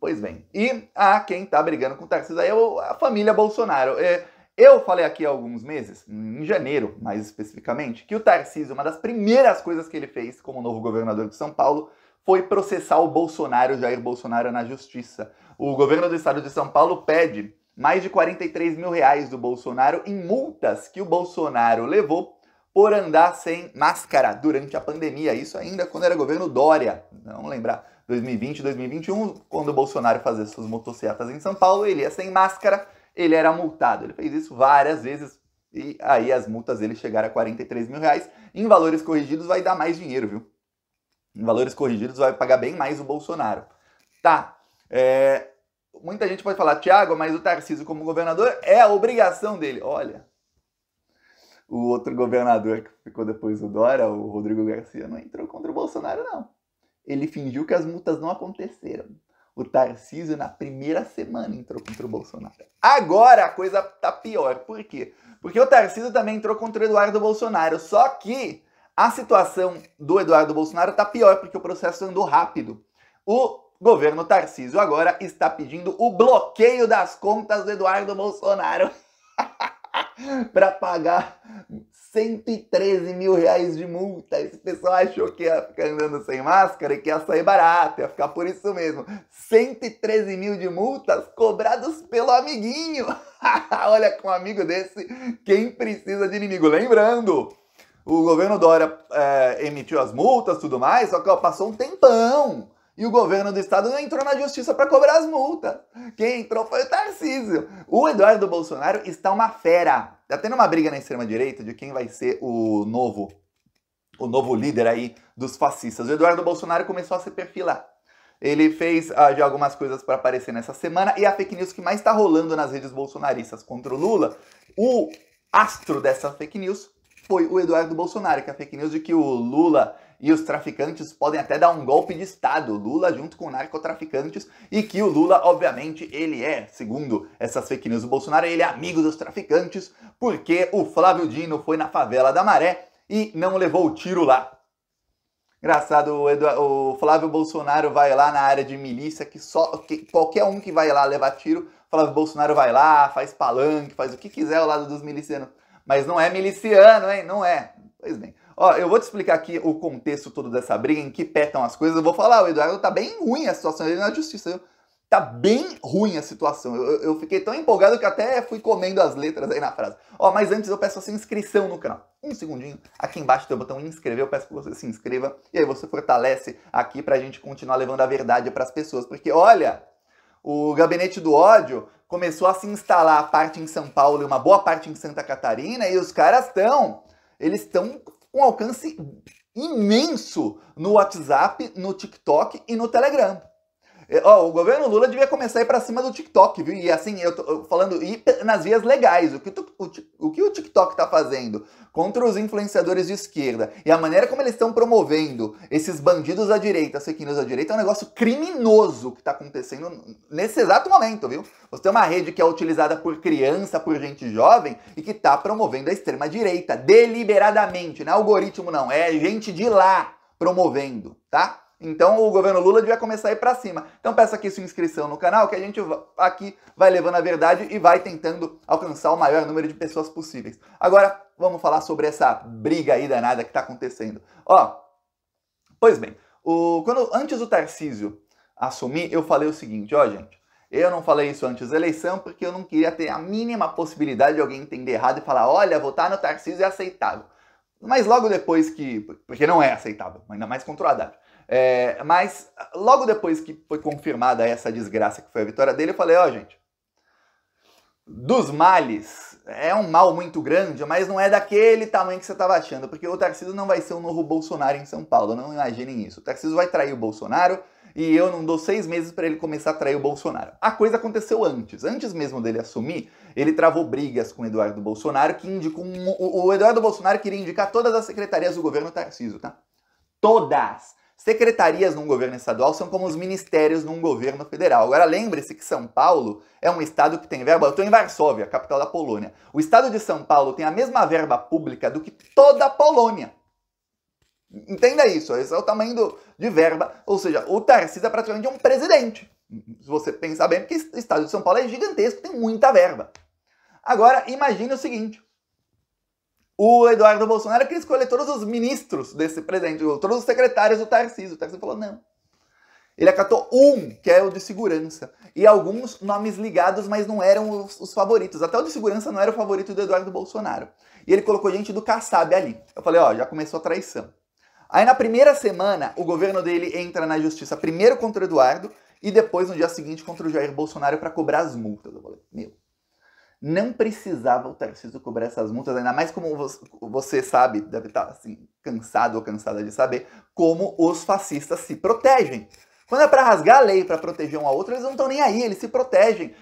Pois bem, e quem tá brigando com o Tarcísio aí é a família Bolsonaro. Eu falei aqui há alguns meses, em janeiro mais especificamente, que o Tarcísio, uma das primeiras coisas que ele fez como novo governador de São Paulo foi processar o Bolsonaro, Jair Bolsonaro, na justiça. O governo do estado de São Paulo pede mais de 43 mil reais do Bolsonaro em multas que o Bolsonaro levou por andar sem máscara durante a pandemia. Isso ainda quando era governo Dória, vamos lembrar, 2020, 2021, quando o Bolsonaro fazia suas motocicletas em São Paulo, ele ia sem máscara, ele era multado. Ele fez isso várias vezes e aí as multas dele chegaram a 43 mil reais. Em valores corrigidos vai dar mais dinheiro, viu? Em valores corrigidos vai pagar bem mais o Bolsonaro. Tá, muita gente pode falar, Thiago, mas o Tarcísio como governador é a obrigação dele. Olha, o outro governador que ficou depois do Dória, o Rodrigo Garcia, não entrou contra o Bolsonaro, não. Ele fingiu que as multas não aconteceram. O Tarcísio, na primeira semana, entrou contra o Bolsonaro. Agora a coisa tá pior. Por quê? Porque o Tarcísio também entrou contra o Eduardo Bolsonaro. Só que a situação do Eduardo Bolsonaro tá pior, porque o processo andou rápido. O governo Tarcísio agora está pedindo o bloqueio das contas do Eduardo Bolsonaro para pagar 113 mil reais de multa. Esse pessoal achou que ia ficar andando sem máscara e que ia sair barato, ia ficar por isso mesmo. 113 mil de multas cobrados pelo amiguinho. Olha, com um amigo desse, quem precisa de inimigo? Lembrando, o governo Dória emitiu as multas e tudo mais, só que passou um tempão. E o governo do estado não entrou na justiça para cobrar as multas. Quem entrou foi o Tarcísio. O Eduardo Bolsonaro está uma fera. Tá tendo uma briga na extrema-direita de quem vai ser o novo líder aí dos fascistas. O Eduardo Bolsonaro começou a se perfilar. Ele fez já algumas coisas para aparecer nessa semana e a fake news que mais está rolando nas redes bolsonaristas contra o Lula, o astro dessa fake news foi o Eduardo Bolsonaro, que é a fake news de que o Lula e os traficantes podem até dar um golpe de Estado, Lula junto com narcotraficantes, e que o Lula, obviamente, ele é, segundo essas fake news do Bolsonaro, ele é amigo dos traficantes, porque o Flávio Dino foi na favela da Maré e não levou o tiro lá. Engraçado, o Flávio Bolsonaro vai lá na área de milícia, que qualquer um que vai lá levar tiro, Flávio Bolsonaro vai lá, faz palanque, faz o que quiser ao lado dos milicianos. Mas não é miliciano, hein? Não é. Pois bem. Ó, eu vou te explicar aqui o contexto todo dessa briga, em que petam as coisas. Eu vou falar, o Eduardo tá bem ruim a situação dele na justiça, viu? Tá bem ruim a situação. Eu fiquei tão empolgado que até fui comendo as letras aí na frase. Ó, mas antes eu peço a sua inscrição no canal. Um segundinho. Aqui embaixo tem o botão inscrever. Eu peço que você se inscreva. E aí você fortalece aqui pra gente continuar levando a verdade pras pessoas. Porque, olha, o gabinete do ódio começou a se instalar a parte em São Paulo e uma boa parte em Santa Catarina, e os caras estão com um alcance imenso no WhatsApp, no TikTok e no Telegram. O governo Lula devia começar a ir pra cima do TikTok, viu? E assim, eu tô falando ir nas vias legais. O que o TikTok tá fazendo contra os influenciadores de esquerda e a maneira como eles estão promovendo esses bandidos à direita, fake news à direita, é um negócio criminoso que tá acontecendo nesse exato momento, viu? Você tem uma rede que é utilizada por criança, por gente jovem e que tá promovendo a extrema direita, deliberadamente, não é algoritmo não, é gente de lá promovendo, tá? Então o governo Lula devia começar a ir pra cima. Então peça aqui sua inscrição no canal, que a gente aqui vai levando a verdade e vai tentando alcançar o maior número de pessoas possíveis. Agora, vamos falar sobre essa briga aí danada que tá acontecendo. Ó, pois bem, antes do Tarcísio assumir, eu falei o seguinte, ó gente, eu não falei isso antes da eleição porque eu não queria ter a mínima possibilidade de alguém entender errado e falar, olha, votar no Tarcísio é aceitável. Mas logo depois porque não é aceitável, ainda mais contra o Haddad. Mas logo depois que foi confirmada essa desgraça que foi a vitória dele, eu falei, ó gente, dos males, é um mal muito grande, mas não é daquele tamanho que você estava achando, porque o Tarcísio não vai ser o novo Bolsonaro em São Paulo, não imaginem isso. O Tarcísio vai trair o Bolsonaro e eu não dou 6 meses para ele começar a trair o Bolsonaro. A coisa aconteceu antes mesmo dele assumir, ele travou brigas com o Eduardo Bolsonaro, que indicou o Eduardo Bolsonaro queria indicar todas as secretarias do governo Tarcísio, tá? Todas! Secretarias num governo estadual são como os ministérios num governo federal. Agora lembre-se que São Paulo é um estado que tem verba... Eu estou em Varsóvia, capital da Polônia. O estado de São Paulo tem a mesma verba pública do que toda a Polônia. Entenda isso, esse é o tamanho de verba. Ou seja, o Tarcísio é praticamente um presidente. Se você pensar bem, porque o estado de São Paulo é gigantesco, tem muita verba. Agora, imagine o seguinte. O Eduardo Bolsonaro queria escolher todos os ministros desse presidente, todos os secretários do Tarcísio. O Tarcísio falou, não. Ele acatou um, que é o de segurança. E alguns nomes ligados, mas não eram os favoritos. Até o de segurança não era o favorito do Eduardo Bolsonaro. E ele colocou gente do Kassab ali. Eu falei, ó, já começou a traição. Aí na primeira semana, o governo dele entra na justiça primeiro contra o Eduardo e depois no dia seguinte contra o Jair Bolsonaro para cobrar as multas. Eu falei, meu, não precisava o Tarcísio cobrar essas multas, ainda mais como você sabe, deve estar assim, cansado ou cansada de saber, como os fascistas se protegem. Quando é para rasgar a lei, para proteger um ao outro, eles não estão nem aí, eles se protegem.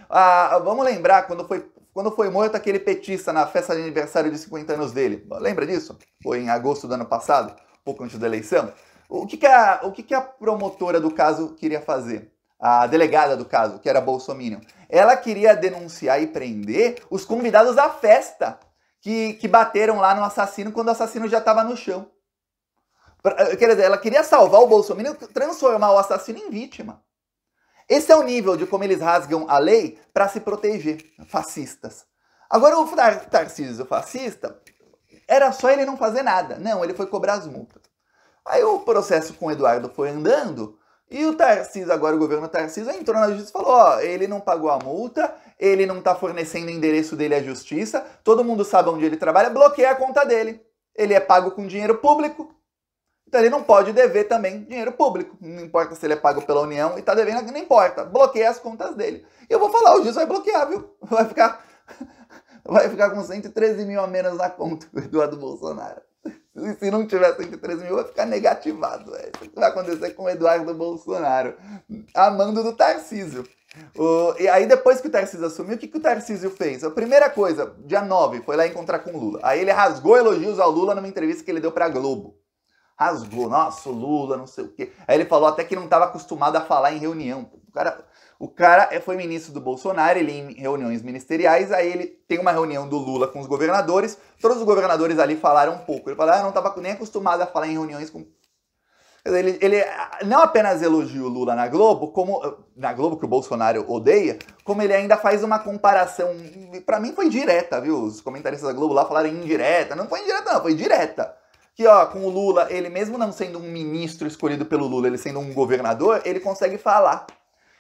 Vamos lembrar, quando foi morto aquele petista na festa de aniversário de 50 anos dele. Lembra disso? Foi em agosto do ano passado, pouco antes da eleição. O que a promotora do caso queria fazer? A delegada do caso, que era bolsominion. Ela queria denunciar e prender os convidados da festa que bateram lá no assassino quando o assassino já estava no chão. Quer dizer, ela queria salvar o bolsominion, transformar o assassino em vítima. Esse é o nível de como eles rasgam a lei para se proteger, fascistas. Agora o Tarcísio fascista, era só ele não fazer nada. Não, ele foi cobrar as multas. Aí o processo com o Eduardo foi andando e o Tarcísio, agora o governo Tarcísio, entrou na justiça e falou, ó, ele não pagou a multa, ele não tá fornecendo o endereço dele à justiça, todo mundo sabe onde ele trabalha, bloqueia a conta dele. Ele é pago com dinheiro público. Então ele não pode dever também dinheiro público. Não importa se ele é pago pela União e tá devendo, não importa. Bloqueia as contas dele. E eu vou falar, o juiz vai bloquear, viu? Vai ficar com 113 mil a menos na conta do Eduardo Bolsonaro. E se não tiver 113 mil, vai ficar negativado. É isso que vai acontecer com o Eduardo Bolsonaro. A mando do Tarcísio. E aí depois que o Tarcísio assumiu, o que o Tarcísio fez? A primeira coisa, dia 9, foi lá encontrar com o Lula. Aí ele rasgou elogios ao Lula numa entrevista que ele deu pra Globo. Rasgou, nossa, o Lula, não sei o quê. Aí ele falou até que não estava acostumado a falar em reunião. O cara foi ministro do Bolsonaro, ele em reuniões ministeriais, aí ele tem uma reunião do Lula com os governadores, todos os governadores ali falaram um pouco. Ele falou, não estava nem acostumado a falar em reuniões com... Ele não apenas elogia o Lula na Globo, que o Bolsonaro odeia, como ele ainda faz uma comparação, pra mim foi direta, viu? Os comentaristas da Globo lá falaram indireta, não foi indireta não, foi direta. Que, ó, com o Lula, ele mesmo não sendo um ministro escolhido pelo Lula, ele sendo um governador, ele consegue falar.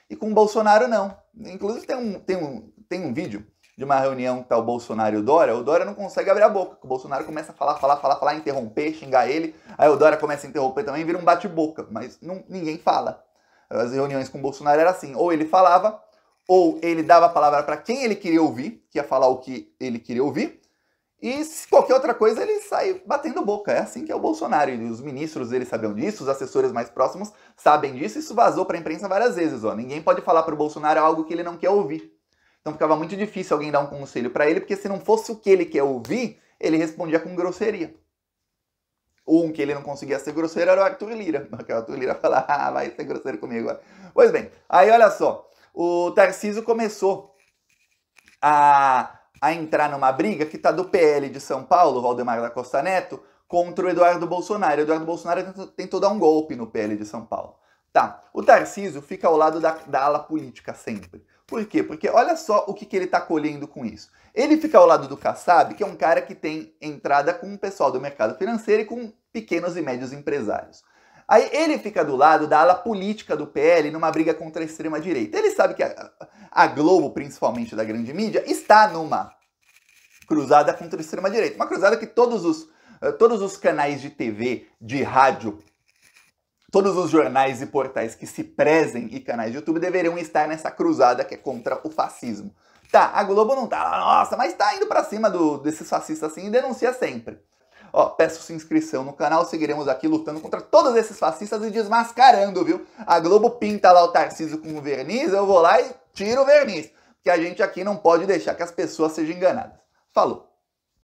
E com o Bolsonaro, não. Inclusive, tem um vídeo de uma reunião que tá o Bolsonaro e o Dória não consegue abrir a boca. O Bolsonaro começa a falar, interromper, xingar ele. Aí o Dória começa a interromper também, vira um bate-boca. Mas ninguém fala. As reuniões com o Bolsonaro era assim, ou ele falava, ou ele dava a palavra para quem ele queria ouvir, que ia falar o que ele queria ouvir, e se qualquer outra coisa, ele sai batendo boca. É assim que é o Bolsonaro. E os ministros dele sabiam disso, os assessores mais próximos sabem disso. Isso vazou para a imprensa várias vezes. Ó. Ninguém pode falar para o Bolsonaro algo que ele não quer ouvir. Então ficava muito difícil alguém dar um conselho para ele, porque se não fosse o que ele quer ouvir, ele respondia com grosseria. Um que ele não conseguia ser grosseiro era o Arthur Lira. Porque o Arthur Lira falava, vai ser grosseiro comigo agora. Pois bem, aí olha só. O Tarcísio começou a entrar numa briga que tá do PL de São Paulo, Valdemar da Costa Neto, contra o Eduardo Bolsonaro. O Eduardo Bolsonaro tentou dar um golpe no PL de São Paulo. Tá, o Tarcísio fica ao lado da ala política sempre. Por quê? Porque olha só o que ele tá colhendo com isso. Ele fica ao lado do Kassab, que é um cara que tem entrada com o pessoal do mercado financeiro e com pequenos e médios empresários. Aí ele fica do lado da ala política do PL numa briga contra a extrema-direita. Ele sabe que a Globo, principalmente da grande mídia, está numa cruzada contra a extrema-direita. Uma cruzada que todos os canais de TV, de rádio, todos os jornais e portais que se prezem e canais de YouTube deveriam estar nessa cruzada que é contra o fascismo. Tá, a Globo não tá, nossa, mas tá indo pra cima desses fascistas assim e denuncia sempre. Ó, peço sua inscrição no canal, seguiremos aqui lutando contra todos esses fascistas e desmascarando, viu? A Globo pinta lá o Tarcísio com verniz, eu vou lá e tiro o verniz. Porque a gente aqui não pode deixar que as pessoas sejam enganadas. Falou!